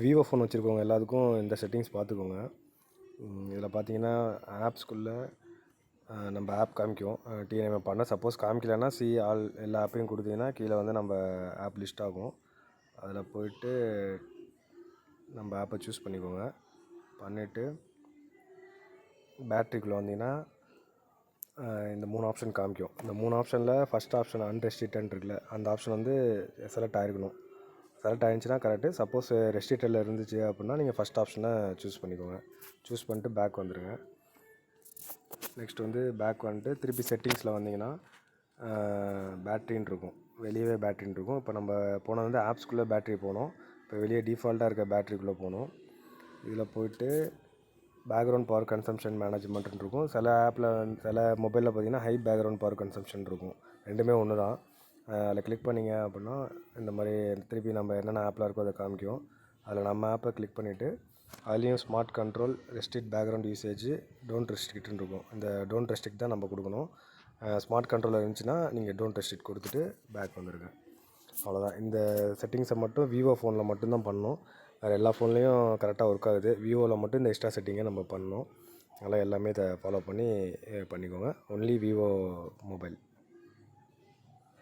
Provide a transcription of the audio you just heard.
Vivo phone வச்சுருக்கவங்க எல்லாத்துக்கும் இந்த செட்டிங்ஸ் பார்த்துக்கோங்க. இதில் பார்த்தீங்கன்னா ஆப்ஸ்குள்ளே நம்ம ஆப் காமிக்கும். டிஎன்எம்ஏ பண்ண சப்போஸ் காமிக்கலைன்னா ஆல் எல்லா ஆப்பையும் கொடுத்தீங்கன்னா கீழே வந்து நம்ம ஆப் லிஸ்ட் ஆகும். அதில் போய்ட்டு நம்ம ஆப்பை சூஸ் பண்ணிக்கோங்க. பண்ணிவிட்டு பேட்ரிக்குள்ளே வந்தீங்கன்னா இந்த 3 ஆப்ஷன் காமிக்கும். இந்த 3 ஆப்ஷனில் ஃபஸ்ட் ஆப்ஷன் அன்ரெஸ்ட்ரிக்டட் இருக்குல்ல, அந்த ஆப்ஷன் வந்து செலக்ட் ஆகிருக்கணும். செலக்ட் ஆகிடுச்சுன்னா கரெக்டு. சப்போஸ் ரெஸ்ட்ரிக்டடில் இருந்துச்சு அப்படின்னா நீங்கள் ஃபஸ்ட் ஆப்ஷனை சூஸ் பண்ணிக்கோங்க. சூஸ் பண்ணிட்டு பேக் வந்துடுங்க. நெக்ஸ்ட் வந்து பேக் வந்துட்டு திருப்பி செட்டிங்ஸில் வந்தீங்கன்னா பேட்ரின்னு இருக்கும். வெளியவே பேட்ரின்னு இருக்கும். இப்போ நம்ம போனது வந்து ஆப்ஸ்குள்ளே பேட்ரி போனோம். இப்போ வெளியே டிஃபால்ட்டாக இருக்க பேட்ரிக்குள்ளே போகணும். இதில் போய்ட்டு பேக்ரவுண்ட் பவர் கன்சம்ஷன் மேனேஜ்மெண்ட்னு இருக்கும். சில ஆப்பில் சில மொபைலில் பார்த்தீங்கன்னா ஹை பேக்ரவுண்ட் பவர் கன்சம்ஷன் இருக்கும். ரெண்டுமே ஒன்று தான். அதில் கிளிக் பண்ணிங்க அப்படின்னா இந்த மாதிரி திருப்பி நம்ம என்னென்ன ஆப்பில் இருக்கோ அதை காமிக்கும். அதில் நம்ம ஆப்பை கிளிக் பண்ணிவிட்டு அதுலேயும் smart control, restrict background usage, don't ரெஸ்ட்ரிக்ட்னு இருக்கும். இந்த டோன்ட் ரெஸ்ட்ரிக்ட் தான் நம்ம கொடுக்கணும். ஸ்மார்ட் கண்ட்ரோல் இருந்துச்சுன்னா நீங்கள் டோன்ட் ரெஸ்ட்ரிக்ட் கொடுத்துட்டு பேக் வந்துடுங்க. அவ்வளோதான். இந்த செட்டிங்ஸை மட்டும் விவோ ஃபோனில் மட்டும்தான் பண்ணணும். வேறு எல்லா ஃபோன்லேயும் கரெக்டாக ஒர்க் ஆகுது. விவோவில் மட்டும் இந்த எக்ஸ்ட்ரா செட்டிங்கை நம்ம பண்ணணும். அதனால் எல்லாமே இதை ஃபாலோ பண்ணிக்கோங்க. Only Vivo mobile.